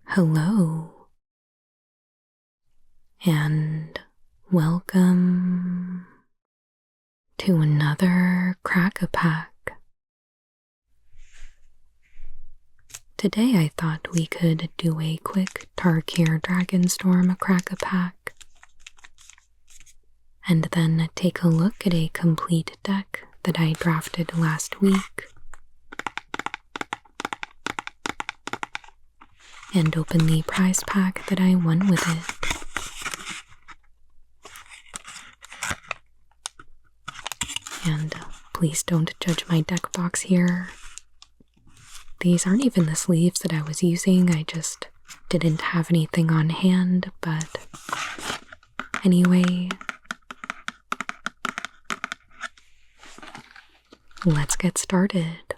Hello, and welcome to another Crack-a-Pack. Today I thought we could do a quick Tarkir Dragonstorm Crack-a-Pack, and then take a look at a complete deck that I drafted last week, and open the prize pack that I won with it. And please don't judge my deck box here. These aren't even the sleeves that I was using, I just didn't have anything on hand, but anyway, let's get started.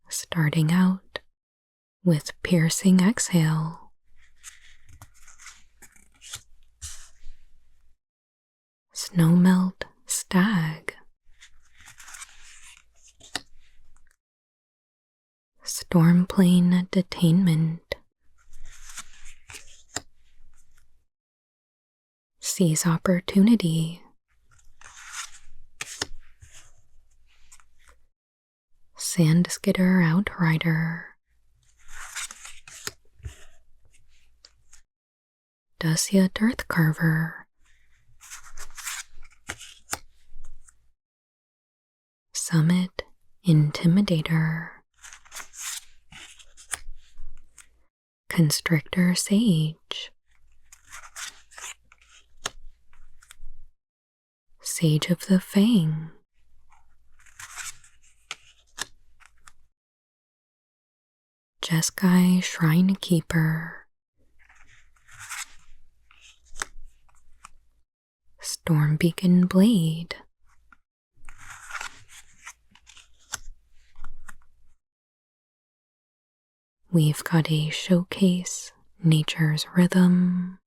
Starting out with Piercing Exhale, Snowmelt Stag, Stormplane Detainment, Seize Opportunity, Sandskidder Outrider, Dusya Earthcarver, Summit Intimidator, Constrictor Sage, Sage of the Fang, Jeskai Shrinekeeper, Stormbeacon Blade, we've got a Showcase Nature's Rhythm,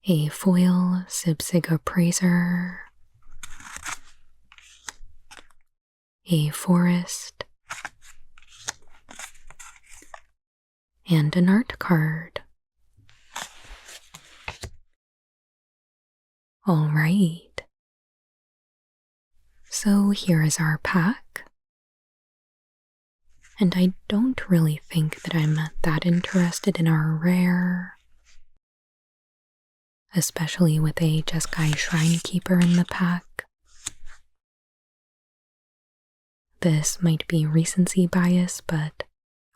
a foil Sibsig Appraiser, a Forest, and an art card. Alright, so here is our pack, and I don't really think that I'm that interested in our rare, especially with a Jeskai Shrinekeeper in the pack. This might be recency bias, but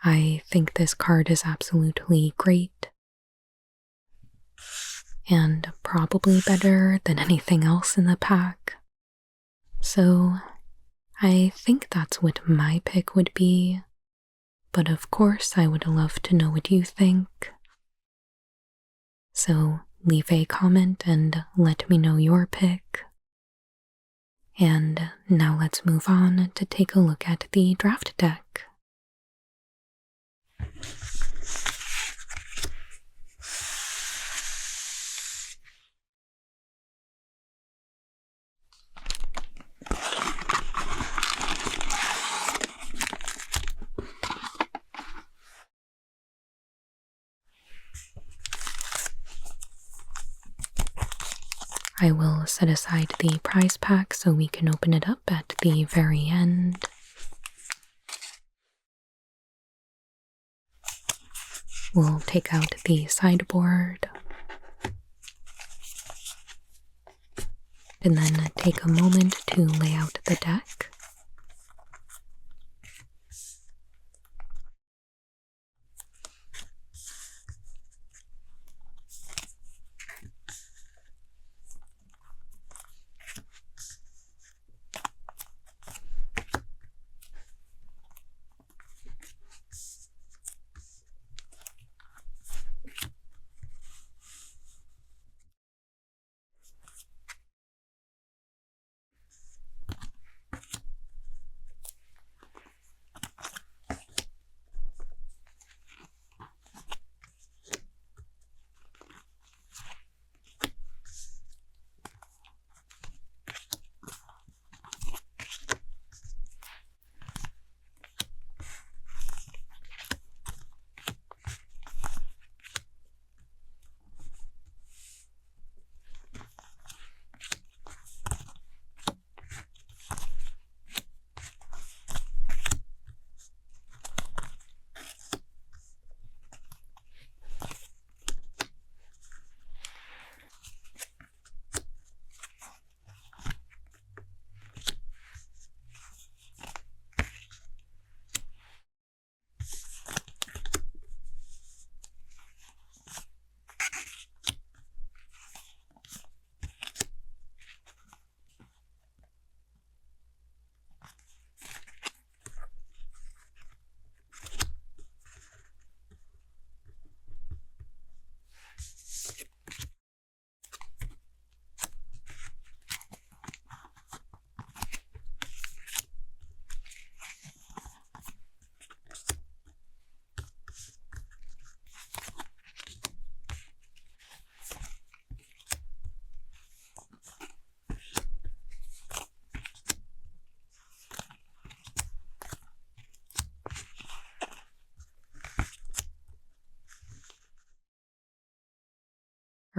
I think this card is absolutely great, and probably better than anything else in the pack. So I think that's what my pick would be, but of course I would love to know what you think. So leave a comment and let me know your pick. And now let's move on to take a look at the draft deck. I will set aside the prize pack so we can open it up at the very end. We'll take out the sideboard, and then take a moment to lay out the deck.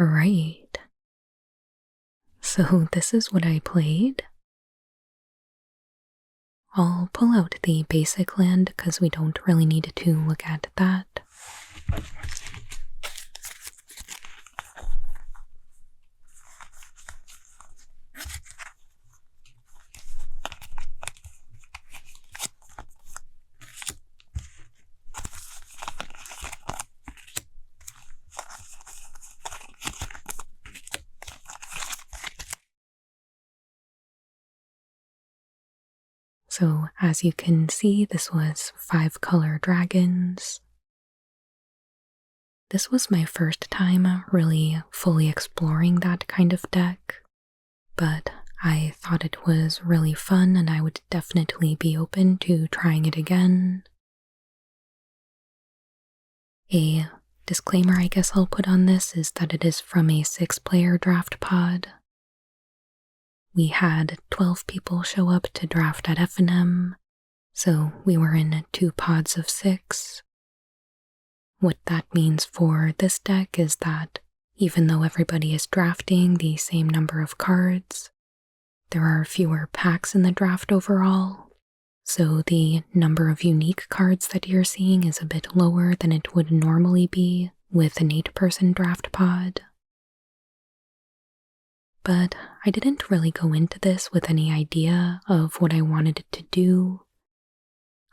Right. So this is what I played. I'll pull out the basic land because we don't really need to look at that. So as you can see, this was 5-color dragons. This was my first time really fully exploring that kind of deck, but I thought it was really fun and I would definitely be open to trying it again. A disclaimer I guess I'll put on this is that it is from a 6-player draft pod. We had 12 people show up to draft at F&M, so we were in 2 pods of 6. What that means for this deck is that even though everybody is drafting the same number of cards, there are fewer packs in the draft overall, so the number of unique cards that you're seeing is a bit lower than it would normally be with an 8-person draft pod. But I didn't really go into this with any idea of what I wanted it to do.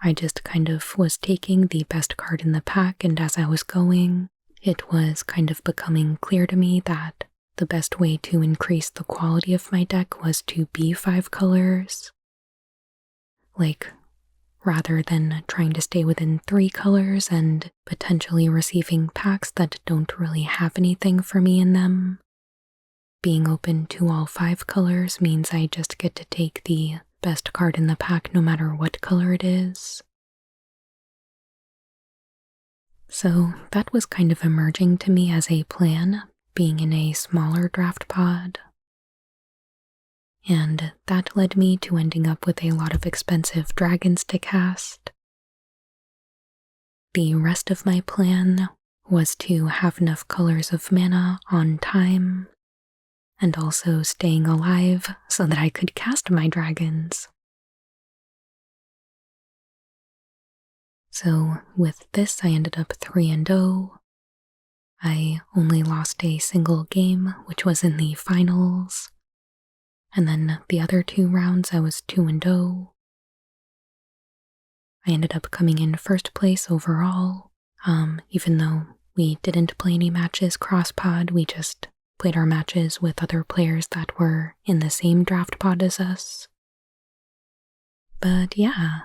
I just kind of was taking the best card in the pack, and as I was going, it was kind of becoming clear to me that the best way to increase the quality of my deck was to be 5 colors. Like, rather than trying to stay within 3 colors and potentially receiving packs that don't really have anything for me in them. Being open to all 5 colors means I just get to take the best card in the pack no matter what color it is. So that was kind of emerging to me as a plan, being in a smaller draft pod. And that led me to ending up with a lot of expensive dragons to cast. The rest of my plan was to have enough colors of mana on time, and also staying alive so that I could cast my dragons. So with this I ended up 3-0. I only lost a single game, which was in the finals, and then the other 2 rounds I was 2-0. I ended up coming in first place overall, even though we didn't play any matches cross-pod, we just played our matches with other players that were in the same draft pod as us. But yeah,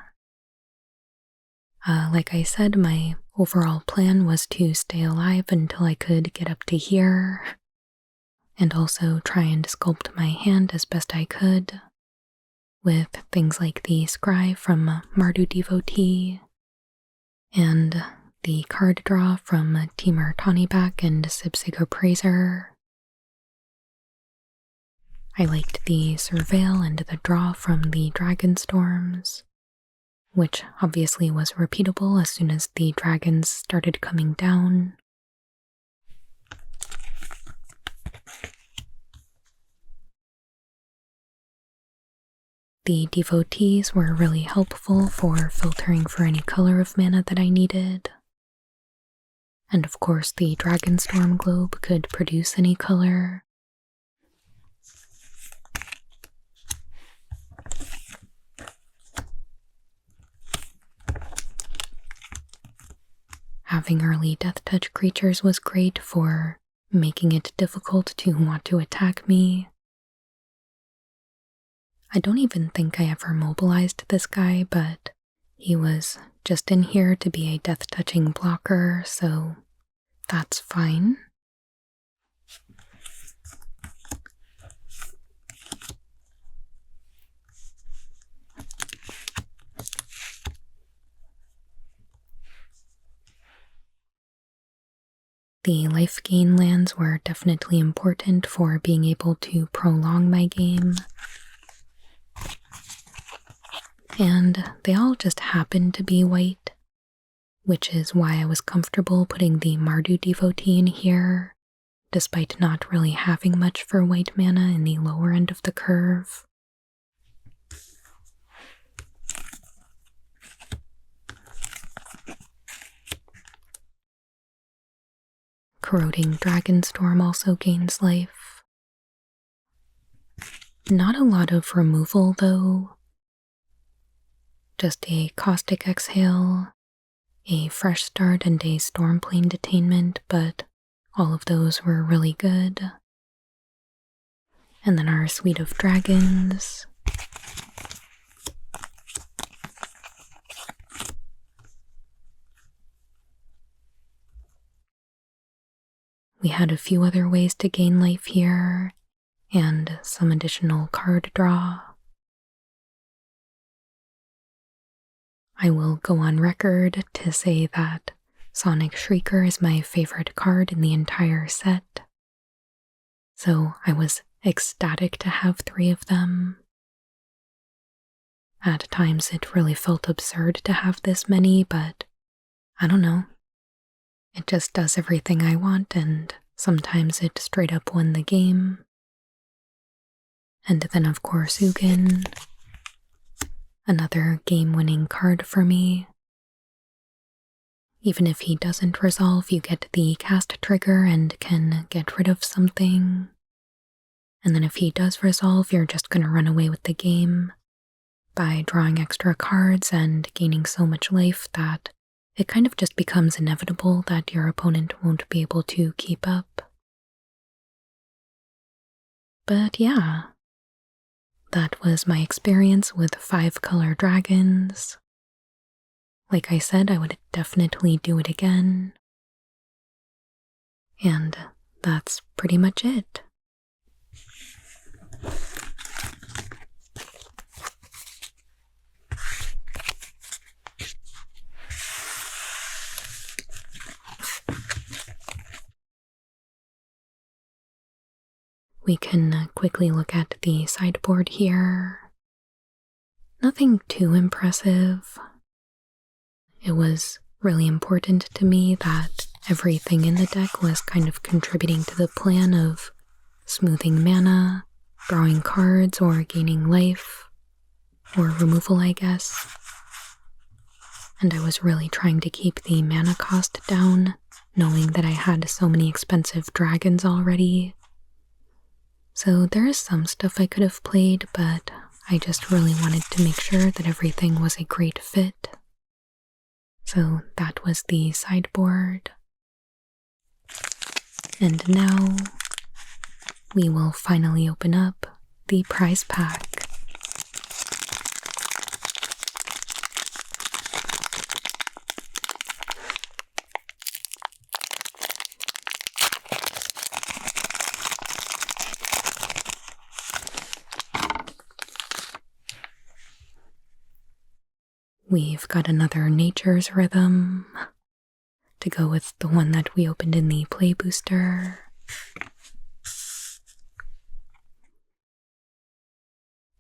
like I said, my overall plan was to stay alive until I could get up to here, and also try and sculpt my hand as best I could, with things like the Scry from Mardu Devotee, and the card draw from Timur Tawnyback and Sibsigo Praiser. I liked the Surveil and the draw from the Dragonstorms, which obviously was repeatable as soon as the dragons started coming down. The Devotees were really helpful for filtering for any color of mana that I needed. And of course the Dragonstorm Globe could produce any color. Having early death touch creatures was great for making it difficult to want to attack me. I don't even think I ever mobilized this guy, but he was just in here to be a death touching blocker, so that's fine. The life gain lands were definitely important for being able to prolong my game. And they all just happened to be white, which is why I was comfortable putting the Mardu Devotee in here, despite not really having much for white mana in the lower end of the curve. Corroding Dragonstorm also gains life. Not a lot of removal though. Just a Caustic Exhale, a Fresh Start, and a Stormplane Detainment, but all of those were really good. And then our Suite of Dragons. We had a few other ways to gain life here, and some additional card draw. I will go on record to say that Sonic Shrieker is my favorite card in the entire set, so I was ecstatic to have 3 of them. At times it really felt absurd to have this many, but I don't know. It just does everything I want, and sometimes it straight up won the game. And then of course Ugin, another game-winning card for me. Even if he doesn't resolve, you get the cast trigger and can get rid of something. And then if he does resolve, you're just gonna run away with the game by drawing extra cards and gaining so much life that it kind of just becomes inevitable that your opponent won't be able to keep up. But yeah, that was my experience with 5-color dragons. Like I said, I would definitely do it again. And that's pretty much it. We can quickly look at the sideboard here. Nothing too impressive. It was really important to me that everything in the deck was kind of contributing to the plan of smoothing mana, drawing cards, or gaining life, or removal, I guess. And I was really trying to keep the mana cost down, knowing that I had so many expensive dragons already. So there is some stuff I could have played, but I just really wanted to make sure that everything was a great fit. So that was the sideboard. And now we will finally open up the prize pack. We've got another Nature's Rhythm to go with the one that we opened in the Play Booster.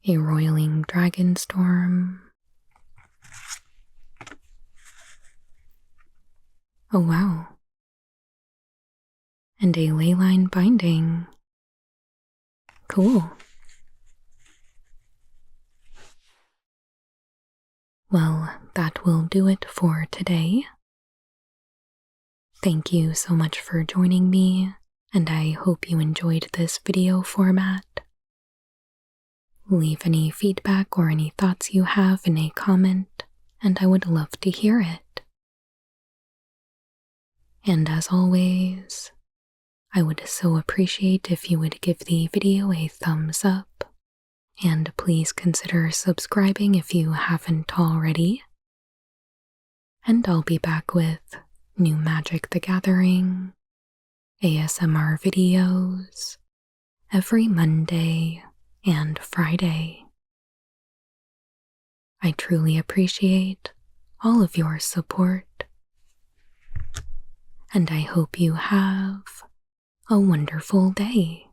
A Roiling Dragonstorm. Oh wow. And a Leyline Binding. Cool. Well, that will do it for today. Thank you so much for joining me, and I hope you enjoyed this video format. Leave any feedback or any thoughts you have in a comment, and I would love to hear it. And as always, I would so appreciate if you would give the video a thumbs up. And please consider subscribing if you haven't already. And I'll be back with new Magic the Gathering, ASMR videos, every Monday and Friday. I truly appreciate all of your support, and I hope you have a wonderful day.